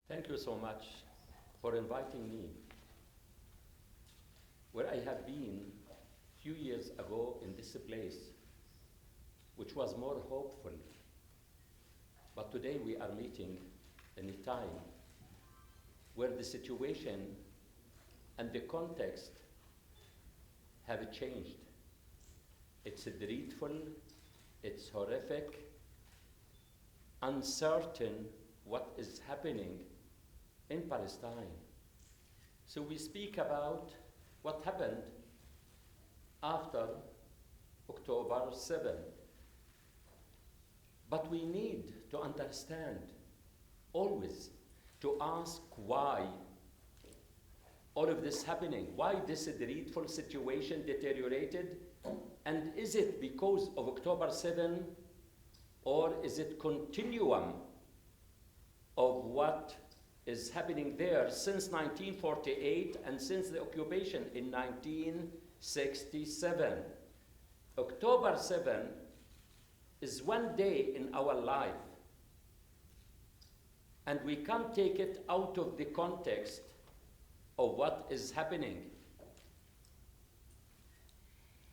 Thank you so much for inviting me. Where I have been a few years ago in this place, which was more hopeful, but today we are meeting in a time where the situation and the context have changed. It's dreadful, it's horrific, uncertain what is happening in Palestine. So we speak about what happened after October 7. But we need to understand always to ask why all of this happening, why this dreadful situation deteriorated, and is it because of October 7 or is it continuum of what is happening there since 1948 and since the occupation in 1967. October 7 is one day in our life, and we can't take it out of the context of what is happening.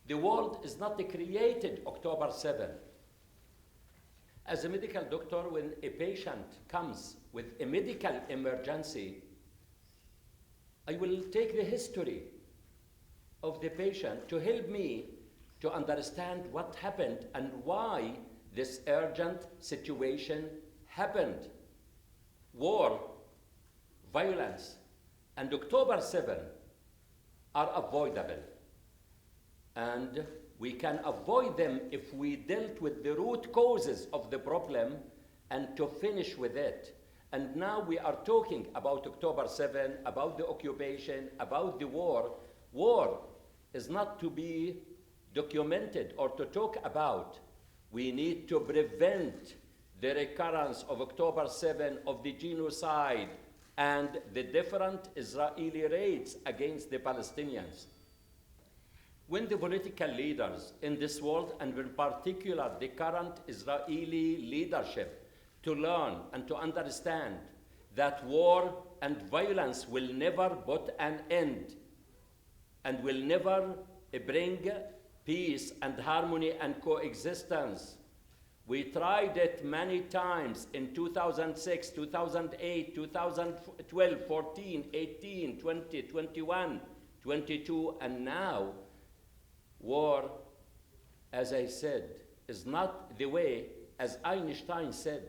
The world is not created October 7. As a medical doctor, when a patient comes with a medical emergency, I will take the history of the patient to help me to understand what happened and why this urgent situation happened. War, violence, and October 7 are avoidable. And we can avoid them if we dealt with the root causes of the problem and to finish with it. And now we are talking about October 7, about the occupation, about the war. War is not to be documented or to talk about. We need to prevent the recurrence of October 7, of the genocide and the different Israeli raids against the Palestinians. When the political leaders in this world, and in particular the current Israeli leadership, to learn and to understand that war and violence will never put an end and will never bring peace and harmony and coexistence. We tried it many times in 2006, 2008, 2012, 14, 18, 20, 21, 22, and now war, as I said, is not the way, as Einstein said.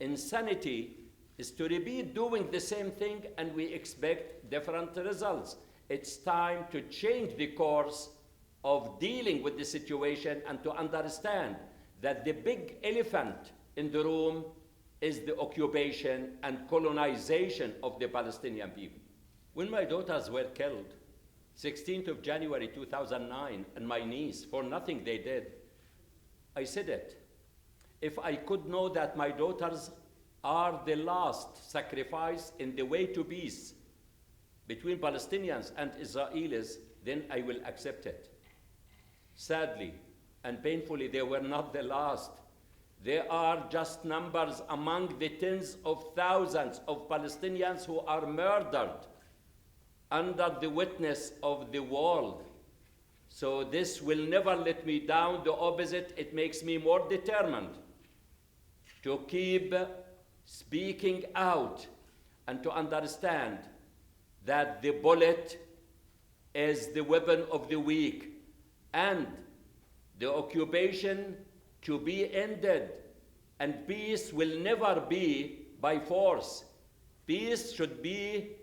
Insanity is to repeat doing the same thing and we expect different results. It's time to change the course of dealing with the situation and to understand that the big elephant in the room is the occupation and colonization of the Palestinian people. When my daughters were killed, 16th of January 2009, and my niece, for nothing they did, I said it. If I could know that my daughters are the last sacrifice in the way to peace between Palestinians and Israelis, then I will accept it. Sadly and painfully, they were not the last. They are just numbers among the tens of thousands of Palestinians who are murdered under the witness of the world. So this will never let me down. The opposite, it makes me more determined to keep speaking out and to understand that the bullet is the weapon of the weak and the occupation to be ended, and peace will never be by force. Peace should be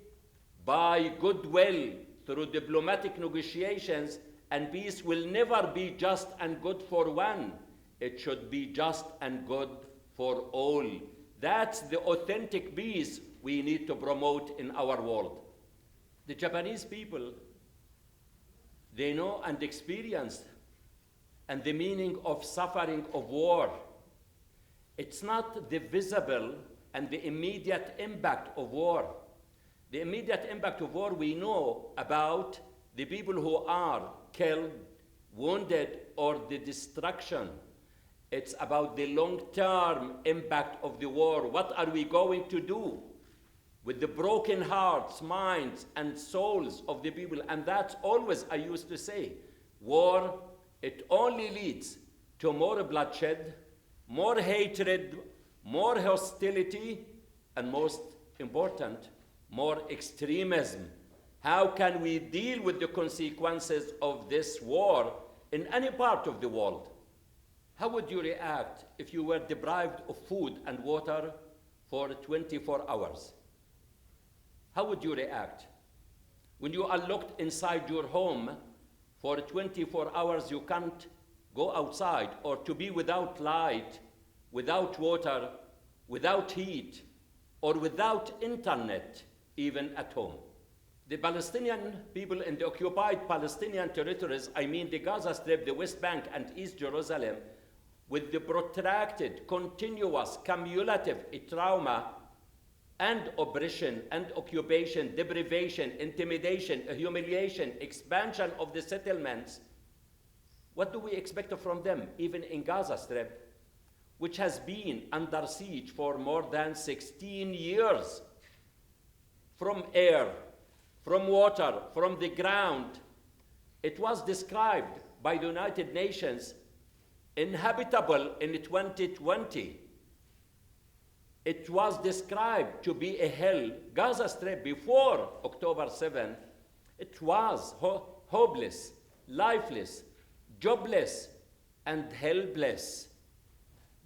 by goodwill through diplomatic negotiations, and peace will never be just and good for one. It should be just and good for all. That's the authentic peace we need to promote in our world. The Japanese people, they know and experience and the meaning of suffering of war. It's not the visible and the immediate impact of war. The immediate impact of war, we know about the people who are killed, wounded, or the destruction. It's about the long-term impact of the war. What are we going to do with the broken hearts, minds, and souls of the people. And that's always, I used to say, war, it only leads to more bloodshed, more hatred, more hostility, and most important, more extremism. How can we deal with the consequences of this war in any part of the world? How would you react if you were deprived of food and water for 24 hours? How would you react? When you are locked inside your home for 24 hours, you can't go outside, or to be without light, without water, without heat, or without internet, even at home. The Palestinian people in the occupied Palestinian territories, I mean the Gaza Strip, the West Bank, and East Jerusalem, with the protracted, continuous, cumulative trauma and oppression and occupation, deprivation, intimidation, humiliation, expansion of the settlements, what do we expect from them, even in Gaza Strip, which has been under siege for more than 16 years? From air, from water, from the ground. It was described by the United Nations inhabitable in 2020. It was described to be a hell. Gaza Strip before October 7, it was hopeless, lifeless, jobless, and helpless.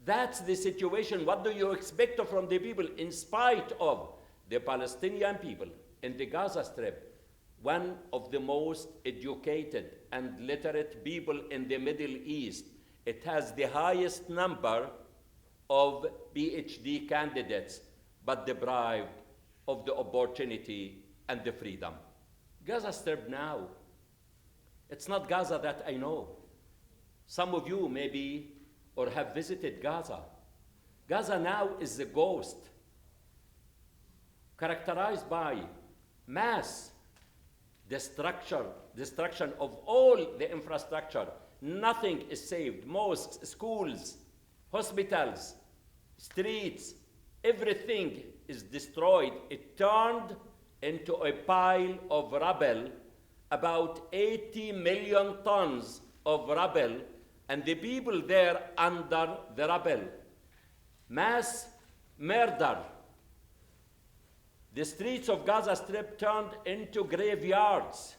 That's the situation. What do you expect from the people in spite of the Palestinian people in the Gaza Strip, one of the most educated and literate people in the Middle East? It has the highest number of PhD candidates, but deprived of the opportunity and the freedom. Gaza Strip now, it's not Gaza that I know. Some of you maybe or have visited Gaza. Gaza now is a ghost, characterized by mass destruction of all the infrastructure. Nothing is saved. Mosques, schools, hospitals, streets, everything is destroyed. It turned into a pile of rubble, about 80 million tons of rubble, and the people there under the rubble. Mass murder. The streets of Gaza Strip turned into graveyards.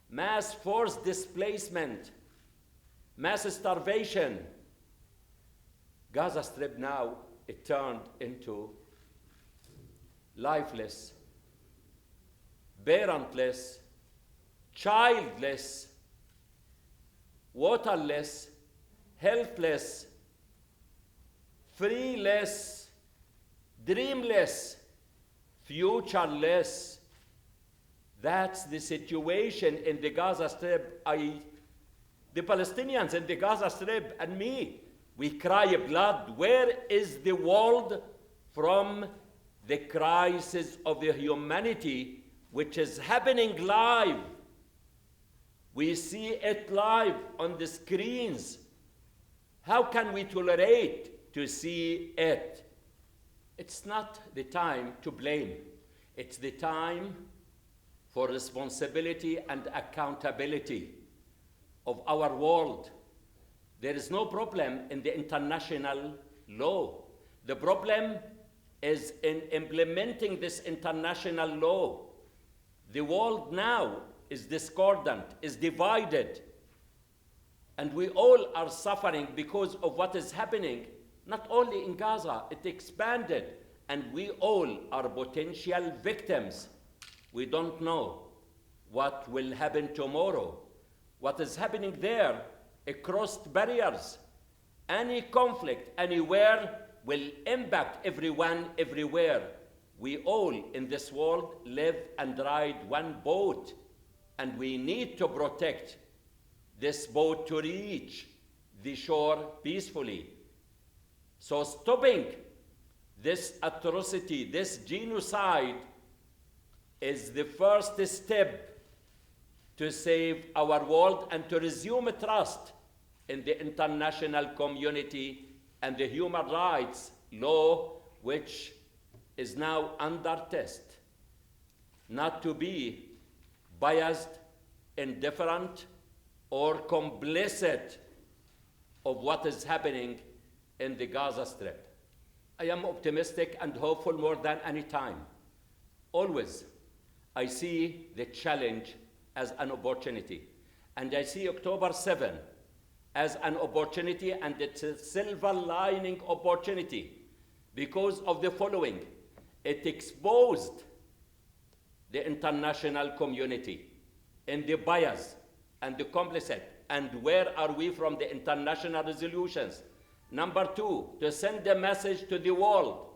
Mass forced displacement. Mass starvation. Gaza Strip now, it turned into lifeless, parentless, childless, waterless, healthless, freeless, dreamless, futureless. That's the situation in the Gaza Strip. The Palestinians in the Gaza Strip and me, we cry blood. Where is the world from the crisis of the humanity which is happening live? We see it live on the screens. How can we tolerate to see it? It's not the time to blame. It's the time for responsibility and accountability of our world. There is no problem in the international law. The problem is in implementing this international law. The world now is discordant, is divided, and we all are suffering because of what is happening, not only in Gaza, it expanded, and we all are potential victims. We don't know what will happen tomorrow. What is happening there across barriers, any conflict anywhere will impact everyone everywhere. We all in this world live and ride one boat, and we need to protect this boat to reach the shore peacefully. So stopping this atrocity, this genocide, is the first step to save our world and to resume trust in the international community and the human rights law, which is now under test, not to be biased, indifferent, or complicit of what is happening in the Gaza Strip. I am optimistic and hopeful more than any time. Always, I see the challenge as an opportunity. And I see October 7 as an opportunity, and it's a silver lining opportunity because of the following. It exposed the international community in the bias and the complicit. And where are we from the international resolutions? Number two, to send a message to the world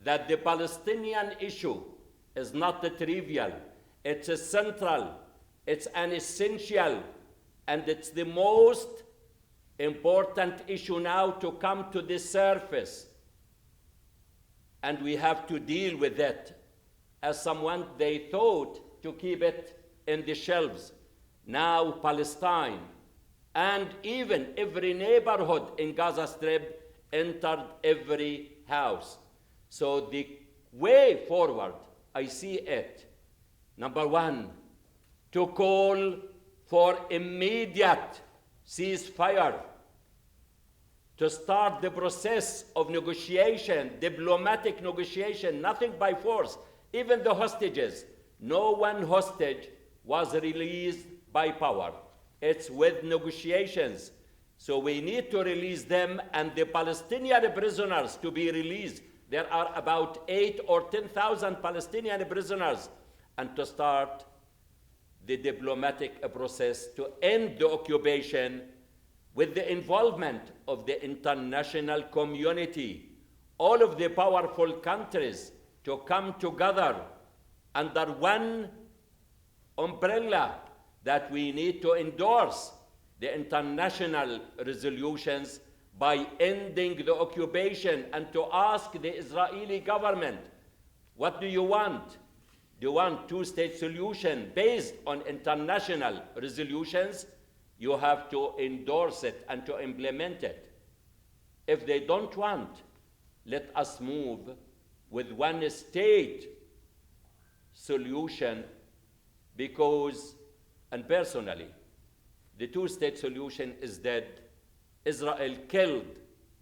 that the Palestinian issue is not trivial. It's a central, it's an essential, and it's the most important issue now to come to the surface. And we have to deal with it as someone they thought to keep it in the shelves. Now Palestine, and even every neighborhood in Gaza Strip entered every house. So the way forward, I see it. Number one, to call for immediate ceasefire, to start the process of negotiation, diplomatic negotiation, nothing by force. Even the hostages, no one hostage was released by power. It's with negotiations. So we need to release them, and the Palestinian prisoners to be released. There are about 8,000 or 10,000 Palestinian prisoners, and to start the diplomatic process to end the occupation with the involvement of the international community, all of the powerful countries to come together under one umbrella, that we need to endorse the international resolutions by ending the occupation, and to ask the Israeli government, what do you want? Do you want two-state solution based on international resolutions? You have to endorse it and to implement it. If they don't want, let us move with one-state solution, because, and personally, the two-state solution is dead. Israel killed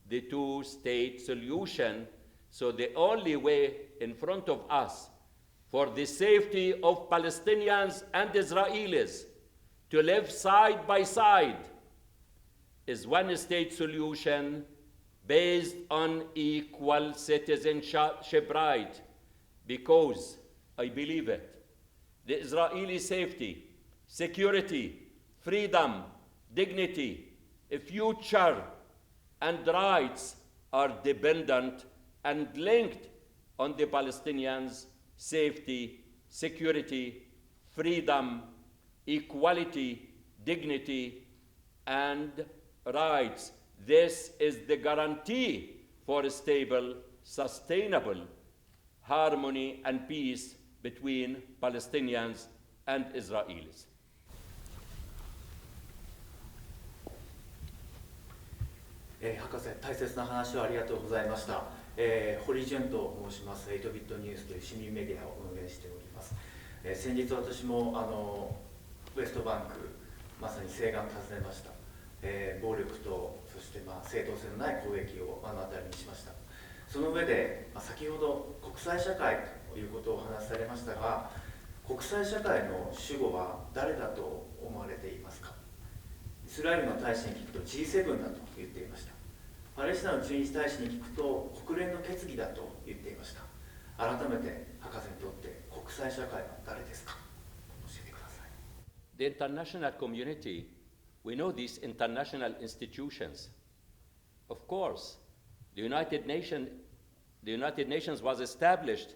the two-state solution, so the only way in front of us for the safety of Palestinians and Israelis to live side by side is one-state solution based on equal citizenship right, because I believe it. The Israeli safety, security, freedom, dignity, a future, and rights are dependent and linked on the Palestinians' safety, security, freedom, equality, dignity, and rights. This is the guarantee for a stable, sustainable harmony and peace between Palestinians and Israelis. 博士、大切な話をありがとうございました。堀潤と申します。8ビットニュースという市民メディアを運営しております。先日私もウエストバンク、まさに西岸を訪ねました。暴力とそして正当性のない攻撃を目の当たりにしました。その上で、先ほど国際社会ということをお話しされましたが、国際社会の主語は誰だと思われていますか？イスラエルの大使に聞くと G7 だと言っていました。パレスチナの駐日大使に聞くと国連の決議だと言っていました。改めて博士にとって国際社会は誰ですか？教えてください。The international community, we know these international institutions. Of course, the United Nations was established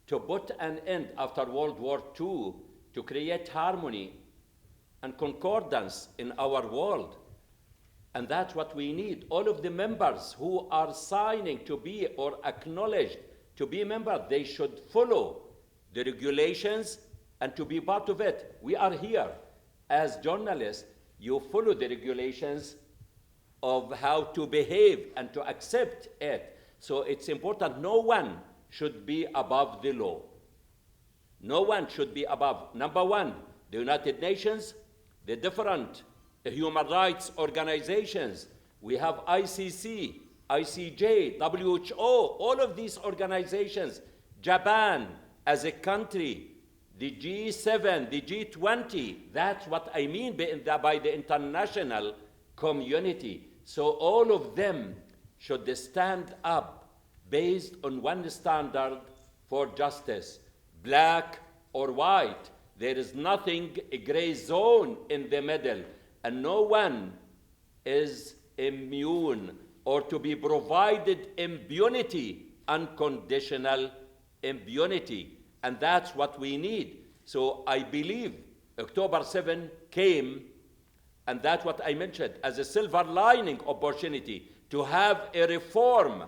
to put an end after World War II, to create harmony and concordance in our world. And that's what we need. All of the members who are signing to be or acknowledged to be members, they should follow the regulations and to be part of it. We are here as journalists. You follow the regulations of how to behave and to accept it. So it's important no one should be above the law. No one should be above. Number one, the United Nations, the different human rights organizations. We have ICC, ICJ, WHO, all of these organizations. Japan as a country, the G7, the G20. That's what I mean by the international community. So all of them should stand up based on one standard for justice, black or white. There is nothing, a gray zone in the middle, and no one is immune or to be provided impunity, unconditional impunity. And that's what we need. So I believe October 7 came, and that's what I mentioned, as a silver lining opportunity to have a reform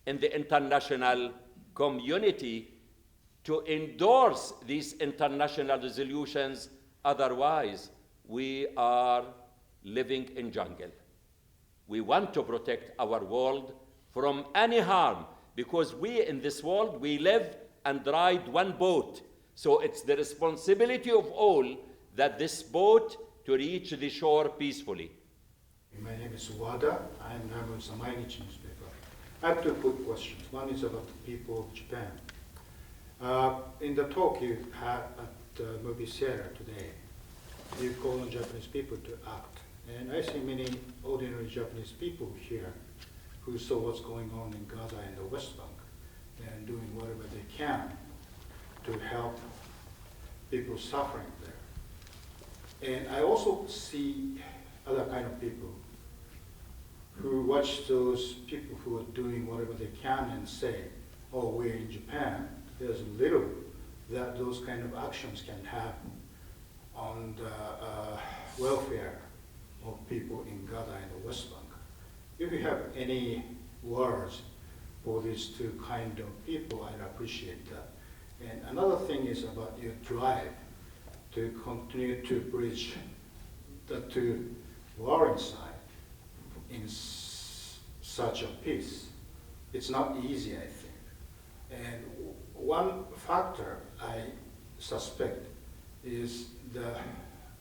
in the international community to endorse these international resolutions. Otherwise, we are living in jungle. We want to protect our world from any harm, because we in this world, we live and ride one boat. So it's the responsibility of all that this boat to reach the shore peacefully. My name is Wada. I am member of the Mainichi newspaper. I have two quick questions. One is about the people of Japan. In the talk you had at the movie theater today, you call on Japanese people to act. And I see many ordinary Japanese people here who saw what's going on in Gaza and the West Bank and doing whatever they can to help people suffering there. And I also see other kind of people who watch those people who are doing whatever they can and say, oh, we're in Japan. There's little that those kind of actions can have on the welfare of people in Gaza and the West Bank. If you have any words for these two kind of people, I'd appreciate that. And another thing is about your drive to continue to bridge the two warring sides in such a peace. It's not easy, I think. And one factor I suspect is the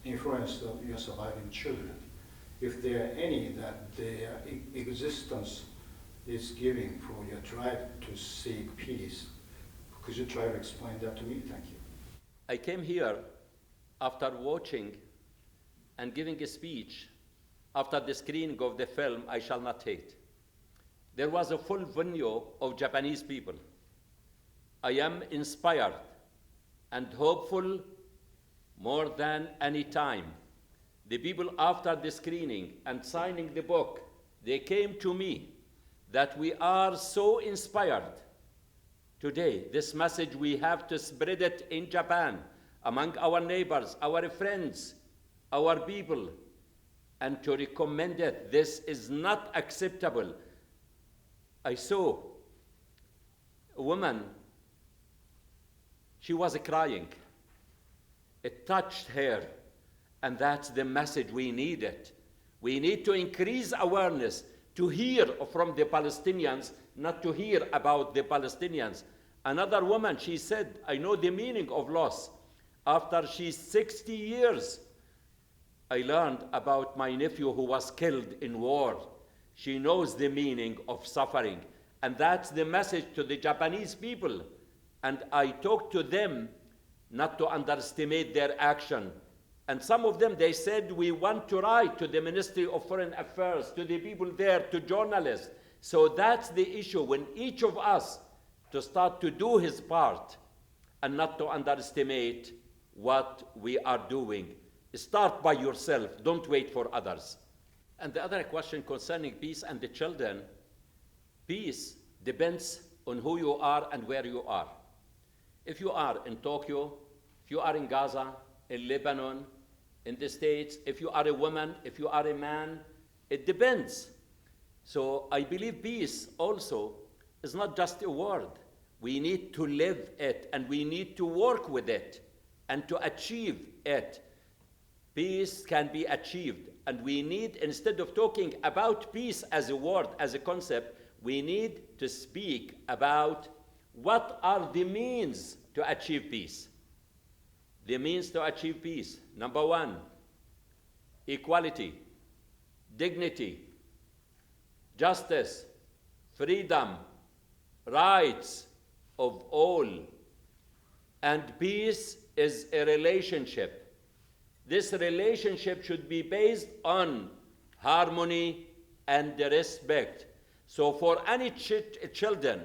influence of your surviving children. If there are any that their existence is giving for your drive to seek peace, could you try to explain that to me? Thank you. I came here after watching and giving a speech after the screening of the film, I Shall Not Hate. There was a full venue of Japanese people. I am inspired and hopeful more than any time. The people after the screening and signing the book, they came to me that we are so inspired today. This message, we have to spread it in Japan, among our neighbors, our friends, our people, and to recommend it. This is not acceptable. I saw a woman, she was crying. It touched her, and that's the message we needed. We need to increase awareness, to hear from the Palestinians, not to hear about the Palestinians. Another woman, she said, I know the meaning of loss. After she's 60 years, I learned about my nephew who was killed in war. She knows the meaning of suffering. And that's the message to the Japanese people. And I talked to them not to underestimate their action. And some of them, they said, we want to write to the Ministry of Foreign Affairs, to the people there, to journalists. So that's the issue, when each of us to start to do his part and not to underestimate what we are doing. Start by yourself, don't wait for others. And the other question concerning peace and the children, peace depends on who you are and where you are. If you are in Tokyo, if you are in Gaza, in Lebanon, in the States, if you are a woman, if you are a man, it depends. So I believe peace also is not just a word. We need to live it, and we need to work with it and to achieve it. Peace can be achieved, and we need, instead of talking about peace as a word, as a concept, we need to speak about What are the means to achieve peace? The means to achieve peace, number one, equality, dignity, justice, freedom, rights of all. And peace is a relationship. This relationship should be based on harmony and respect. So for any children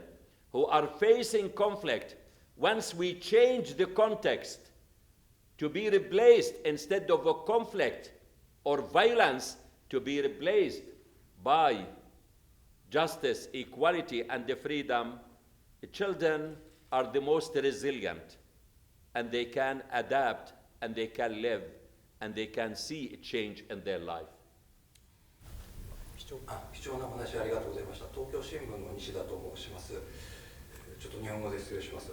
who are facing conflict, once we change the context to be replaced, instead of a conflict or violence, to be replaced by justice, equality, and the freedom, children are the most resilient, and they can adapt, and they can live, and they can see a change in their life. 貴重なお話ありがとうございました。東京新聞の西田と申します。ちょっと日本語で失礼します。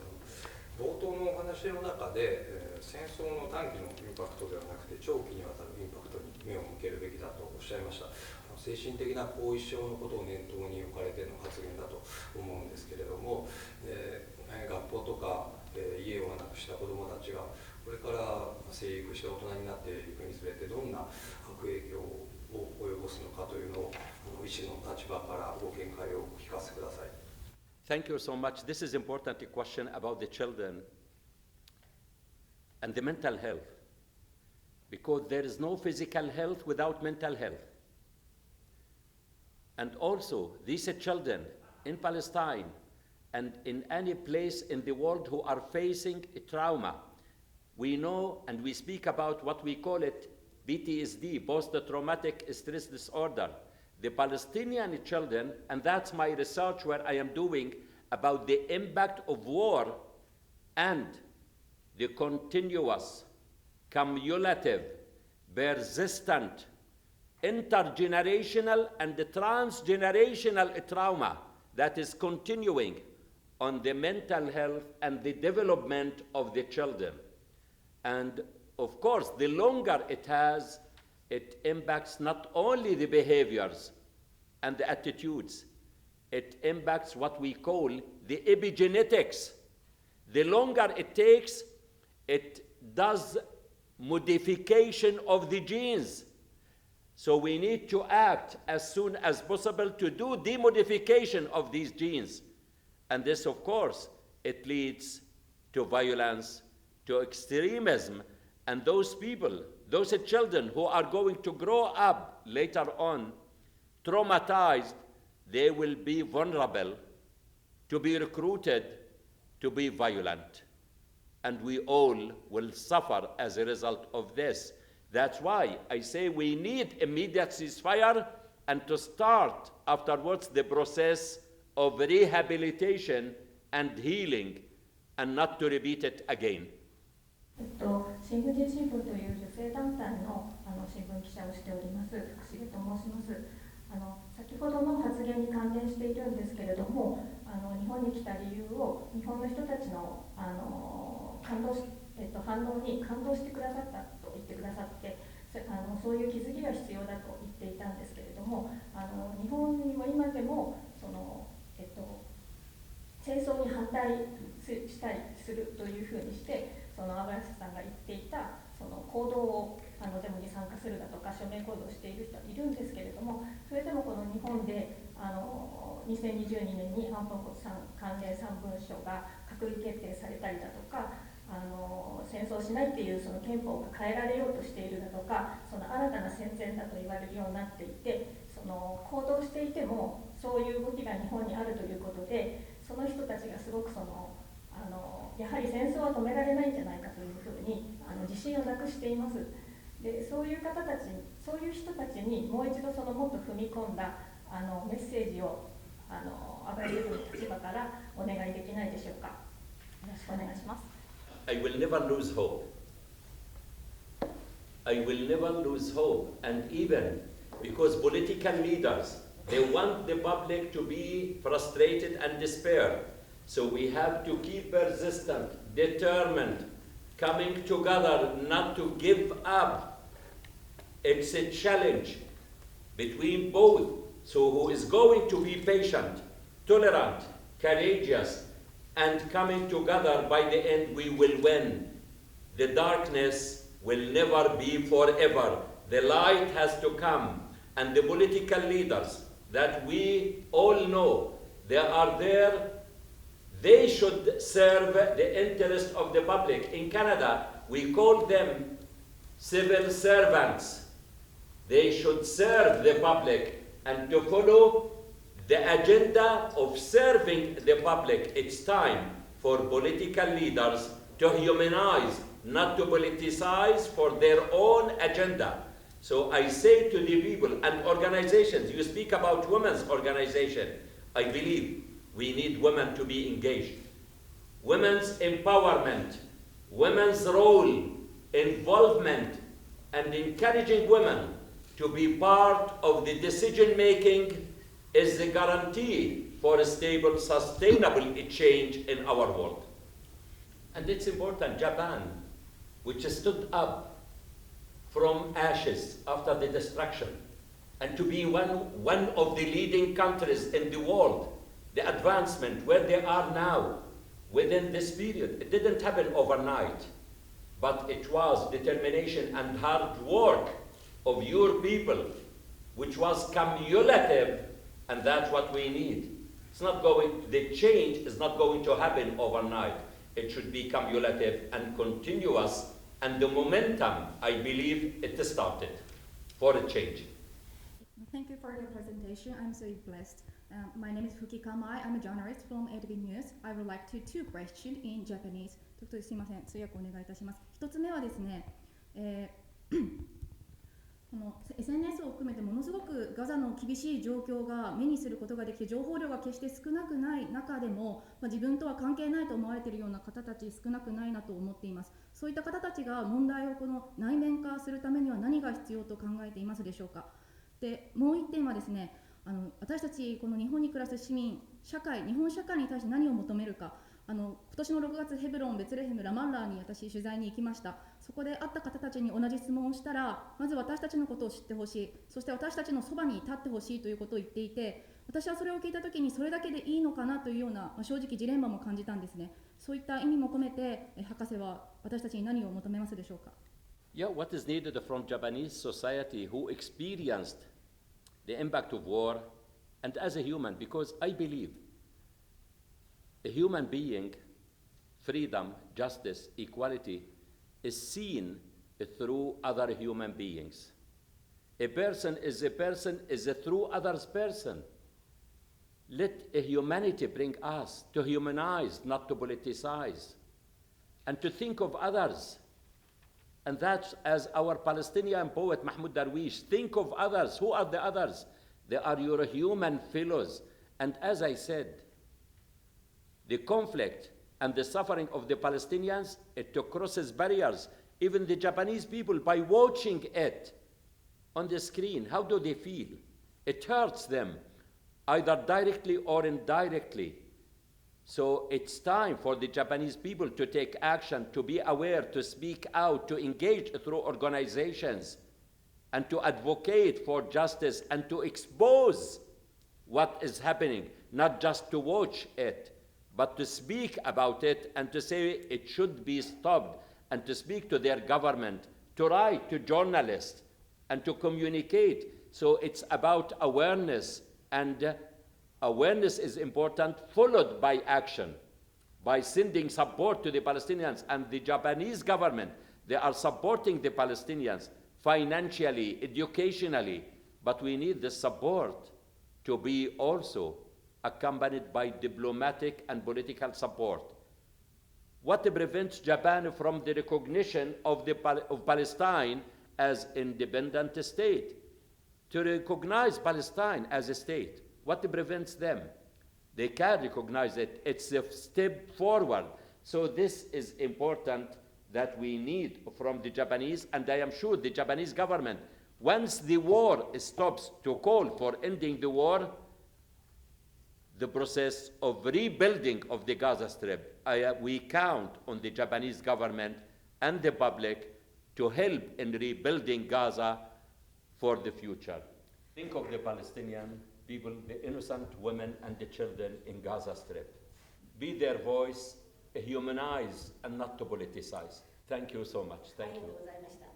冒頭のお話の中で、戦争の短期のインパクトではなくて長期にわたるインパクトに目を向けるべきだとおっしゃいました。精神的な後遺症のことを念頭に置かれての発言だと思うんですけれども、学校とか家をなくした子どもたちがこれから成育して大人になっていくにつれてどんな悪影響を及ぼすのかというのを医師の立場からご見解をお聞かせください。Thank you so much. This is important question about the children and the mental health, because there is no physical health without mental health. And also, these children in Palestine and in any place in the world who are facing a trauma, we know and we speak about what we call it PTSD, post-traumatic stress disorder. The Palestinian children, and that's my research where I am doing about the impact of war and the continuous, cumulative, persistent, intergenerational and transgenerational trauma that is continuing on the mental health and the development of the children. And of course, the longer it has, it impacts not only the behaviors and the attitudes, it impacts what we call the epigenetics. The longer it takes, it does modification of the genes. So we need to act as soon as possible to do demodification of these genes. And this, of course, it leads to violence, to extremism, and those people, those children who are going to grow up later on traumatized, they will be vulnerable to be recruited to be violent. And we all will suffer as a result of this. That's why I say we need immediate ceasefire and to start afterwards the process of rehabilitation and healing and not to repeat it again. 新婦人新聞という女性団体の新聞記者をしております福重と申します。先ほどの発言に関連しているんですけれども、日本に来た理由を日本の人たちの反応に感動してくださったと言ってくださって、そういう気づきが必要だと言っていたんですけれども、日本にも今でも戦争に反対したりするというふうにして、アバヤスさんが言っていた行動をデモに参加するだとか署名行動している人はいるんですけれども、それでもこの日本で2022年に安保関連3文書が閣議決定されたりだとか、戦争しないっていうその憲法が変えられようとしているだとか、その新たな戦前だと言われるようになっていて、行動していてもそういう動きが日本にあるということで、その人たちがすごくやはり戦争は止められないんじゃないかというふうに自信をなくしています。で、そういう方たち、そういう人たちにもう一度もっと踏み込んだメッセージをアバヤスの立場からお願いできないでしょうか。よろしくお願いします。I will never lose hope. I will never lose hope, and even because political leaders, they want the public to be frustrated and despair. So we have to keep persistent, determined, coming together, not to give up. It's a challenge between both. So who is going to be patient, tolerant, courageous, and coming together, by the end we will win. The darkness will never be forever. The light has to come, and the political leaders that we all know, they are there, they should serve the interest of the public. In Canada, we call them civil servants. They should serve the public and to follow the agenda of serving the public. It's time for political leaders to humanize, not to politicize for their own agenda. So I say to the people and organizations, you speak about women's organization. I believe we need women to be engaged. Women's empowerment, women's role, involvement, and encouraging women to be part of the decision-making is the guarantee for a stable, sustainable change in our world. And it's important, Japan, which stood up from ashes after the destruction, and to be one of the leading countries in the world, the advancement where they are now, within this period, it didn't happen overnight, but it was determination and hard work of your people, which was cumulative, and that's what we need. The change is not going to happen overnight. It should be cumulative and continuous, and the momentum, I believe, it started for a change. Thank you for the presentation. I'm so blessed. My name is Fuki Kamai. I'm a journalist from ATV News. I would like to two questions in Japanese. ちょっとすいません、通訳お願いいたします。一つ目はですね、この SNS を含めてものすごくガザの厳しい状況が目にすることができて、情報量が決して少なくない中でも、自分とは関係ないと思われているような方たち少なくないなと思っています。そういった方たちが問題をこの内面化するためには何が必要と考えていますでしょうか。で、もう一点はですね、私たちこの日本に暮らす市民社会、日本社会に対して何を求めるか。今年の6月、ヘブロン、ベツレヘム、ラマンラーに私取材に行きました。そこで会った方たちに同じ質問をしたら、まず私たちのことを知ってほしい、そして私たちのそばに立ってほしいということを言っていて、私はそれを聞いたときにそれだけでいいのかなというような、正直ジレンマも感じたんですね。そういった意味も込めて、博士は私たちに何を求めますでしょうか。Yeah, what is needed from Japanese society who experienced the impact of war, and as a human, because I believe a human being, freedom, justice, equality is seen through other human beings. A person is a through others person. Let humanity bring us to humanize, not to politicize, and to think of others. And that's as our Palestinian poet Mahmoud Darwish, think of others. Who are the others? They are your human fellows. And as I said, the conflict and the suffering of the Palestinians, it crosses barriers. Even the Japanese people, by watching it on the screen, how do they feel? It hurts them, either directly or indirectly. So it's time for the Japanese people to take action, to be aware, to speak out, to engage through organizations, and to advocate for justice and to expose what is happening, not just to watch it, but to speak about it and to say it should be stopped, and to speak to their government, to write to journalists, and to communicate. So it's about awareness, and awareness is important, followed by action, by sending support to the Palestinians. And the Japanese government, they are supporting the Palestinians financially, educationally, but we need the support to be also accompanied by diplomatic and political support. What prevents Japan from the recognition of Palestine as independent state? To recognize Palestine as a state, what prevents them? They can recognize it. It's a step forward. So this is important that we need from the Japanese, and I am sure the Japanese government, once the war stops, to call for ending the war, the process of rebuilding of the Gaza Strip, we count on the Japanese government and the public to help in rebuilding Gaza for the future. Think of the Palestinian people, the innocent women and the children in Gaza Strip. be their voice, humanize and not to politicize. Thank you so much. あり Thank がと you. うございました。